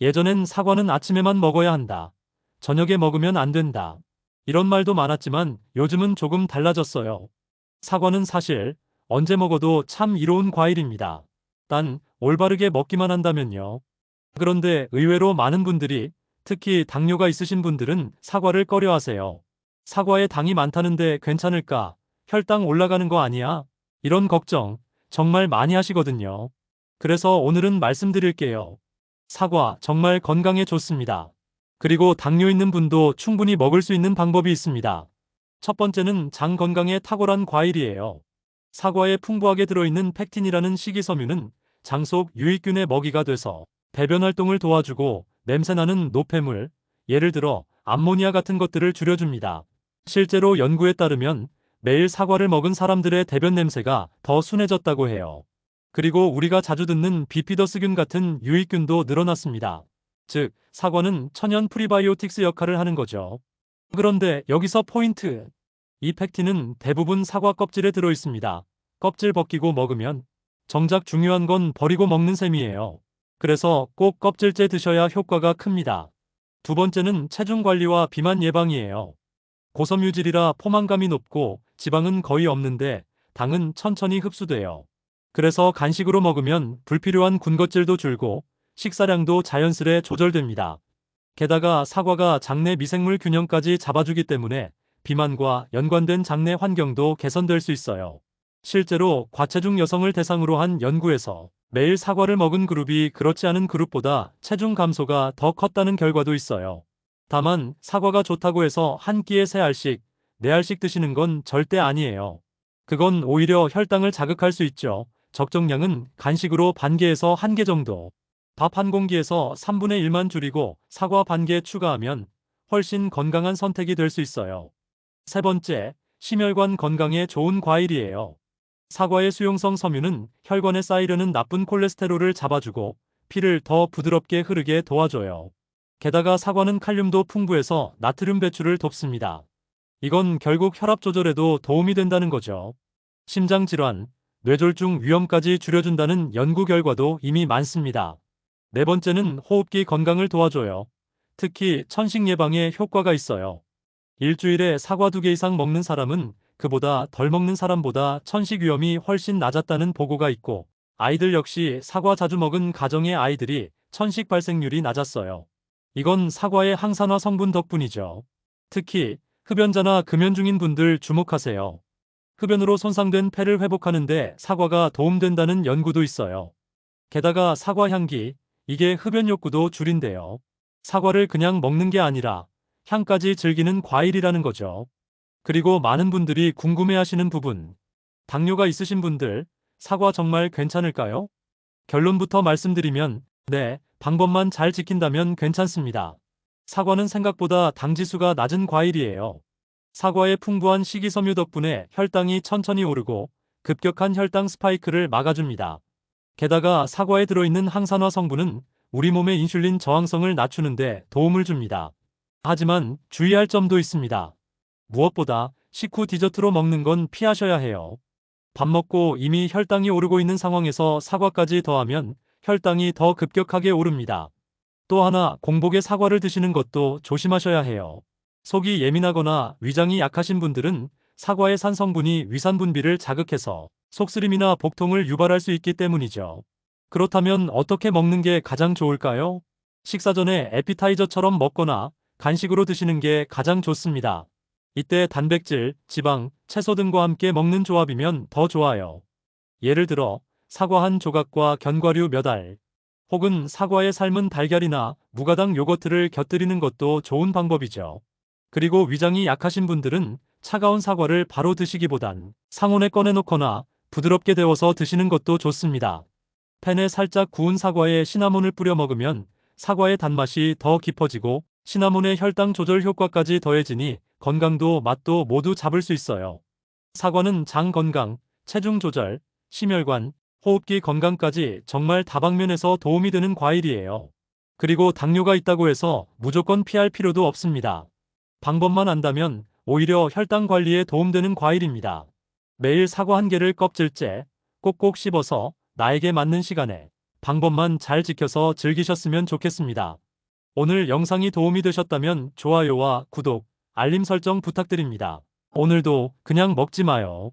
예전엔 사과는 아침에만 먹어야 한다. 저녁에 먹으면 안 된다. 이런 말도 많았지만 요즘은 조금 달라졌어요. 사과는 사실 언제 먹어도 참 이로운 과일입니다. 단, 올바르게 먹기만 한다면요. 그런데 의외로 많은 분들이, 특히 당뇨가 있으신 분들은 사과를 꺼려하세요. 사과에 당이 많다는데 괜찮을까? 혈당 올라가는 거 아니야? 이런 걱정 정말 많이 하시거든요. 그래서 오늘은 말씀드릴게요. 사과 정말 건강에 좋습니다. 그리고 당뇨 있는 분도 충분히 먹을 수 있는 방법이 있습니다. 첫 번째는 장 건강에 탁월한 과일이에요. 사과에 풍부하게 들어있는 펙틴이라는 식이섬유는 장 속 유익균의 먹이가 돼서 배변 활동을 도와주고 냄새나는 노폐물, 예를 들어 암모니아 같은 것들을 줄여줍니다. 실제로 연구에 따르면 매일 사과를 먹은 사람들의 대변 냄새가 더 순해졌다고 해요. 그리고 우리가 자주 듣는 비피더스균 같은 유익균도 늘어났습니다. 즉, 사과는 천연 프리바이오틱스 역할을 하는 거죠. 그런데 여기서 포인트. 이 펙틴은 대부분 사과 껍질에 들어 있습니다. 껍질 벗기고 먹으면 정작 중요한 건 버리고 먹는 셈이에요. 그래서 꼭 껍질째 드셔야 효과가 큽니다. 두 번째는 체중 관리와 비만 예방이에요. 고섬유질이라 포만감이 높고 지방은 거의 없는데 당은 천천히 흡수돼요. 그래서 간식으로 먹으면 불필요한 군것질도 줄고 식사량도 자연스레 조절됩니다. 게다가 사과가 장내 미생물 균형까지 잡아주기 때문에 비만과 연관된 장내 환경도 개선될 수 있어요. 실제로 과체중 여성을 대상으로 한 연구에서 매일 사과를 먹은 그룹이 그렇지 않은 그룹보다 체중 감소가 더 컸다는 결과도 있어요. 다만 사과가 좋다고 해서 한 끼에 3알씩, 4알씩 드시는 건 절대 아니에요. 그건 오히려 혈당을 자극할 수 있죠. 적정량은 간식으로 반 개에서 1개 정도. 밥 한 공기에서 3분의 1만 줄이고 사과 반 개 추가하면 훨씬 건강한 선택이 될 수 있어요. 세 번째, 심혈관 건강에 좋은 과일이에요. 사과의 수용성 섬유는 혈관에 쌓이려는 나쁜 콜레스테롤을 잡아주고 피를 더 부드럽게 흐르게 도와줘요. 게다가 사과는 칼륨도 풍부해서 나트륨 배출을 돕습니다. 이건 결국 혈압 조절에도 도움이 된다는 거죠. 심장질환, 뇌졸중 위험까지 줄여준다는 연구 결과도 이미 많습니다. 네 번째는 호흡기 건강을 도와줘요. 특히 천식 예방에 효과가 있어요. 일주일에 사과 2개 이상 먹는 사람은 그보다 덜 먹는 사람보다 천식 위험이 훨씬 낮았다는 보고가 있고, 아이들 역시 사과 자주 먹은 가정의 아이들이 천식 발생률이 낮았어요. 이건 사과의 항산화 성분 덕분이죠. 특히 흡연자나 금연 중인 분들 주목하세요. 흡연으로 손상된 폐를 회복하는데 사과가 도움된다는 연구도 있어요. 게다가 사과 향기, 이게 흡연 욕구도 줄인대요. 사과를 그냥 먹는 게 아니라 향까지 즐기는 과일이라는 거죠. 그리고 많은 분들이 궁금해하시는 부분. 당뇨가 있으신 분들, 사과 정말 괜찮을까요? 결론부터 말씀드리면, 네, 방법만 잘 지킨다면 괜찮습니다. 사과는 생각보다 당지수가 낮은 과일이에요. 사과의 풍부한 식이섬유 덕분에 혈당이 천천히 오르고 급격한 혈당 스파이크를 막아줍니다. 게다가 사과에 들어있는 항산화 성분은 우리 몸의 인슐린 저항성을 낮추는데 도움을 줍니다. 하지만 주의할 점도 있습니다. 무엇보다 식후 디저트로 먹는 건 피하셔야 해요. 밥 먹고 이미 혈당이 오르고 있는 상황에서 사과까지 더하면 혈당이 더 급격하게 오릅니다. 또 하나, 공복에 사과를 드시는 것도 조심하셔야 해요. 속이 예민하거나 위장이 약하신 분들은 사과의 산 성분이 위산 분비를 자극해서 속쓰림이나 복통을 유발할 수 있기 때문이죠. 그렇다면 어떻게 먹는 게 가장 좋을까요? 식사 전에 에피타이저처럼 먹거나 간식으로 드시는 게 가장 좋습니다. 이때 단백질, 지방, 채소 등과 함께 먹는 조합이면 더 좋아요. 예를 들어 사과 한 조각과 견과류 몇 알, 혹은 사과에 삶은 달걀이나 무가당 요거트를 곁들이는 것도 좋은 방법이죠. 그리고 위장이 약하신 분들은 차가운 사과를 바로 드시기보단 상온에 꺼내놓거나 부드럽게 데워서 드시는 것도 좋습니다. 팬에 살짝 구운 사과에 시나몬을 뿌려 먹으면 사과의 단맛이 더 깊어지고 시나몬의 혈당 조절 효과까지 더해지니 건강도 맛도 모두 잡을 수 있어요. 사과는 장 건강, 체중 조절, 심혈관, 호흡기 건강까지 정말 다방면에서 도움이 되는 과일이에요. 그리고 당뇨가 있다고 해서 무조건 피할 필요도 없습니다. 방법만 안다면 오히려 혈당 관리에 도움되는 과일입니다. 매일 사과 한 개를 껍질째 꼭꼭 씹어서 나에게 맞는 시간에 방법만 잘 지켜서 즐기셨으면 좋겠습니다. 오늘 영상이 도움이 되셨다면 좋아요와 구독, 알림 설정 부탁드립니다. 오늘도 그냥 먹지 마요.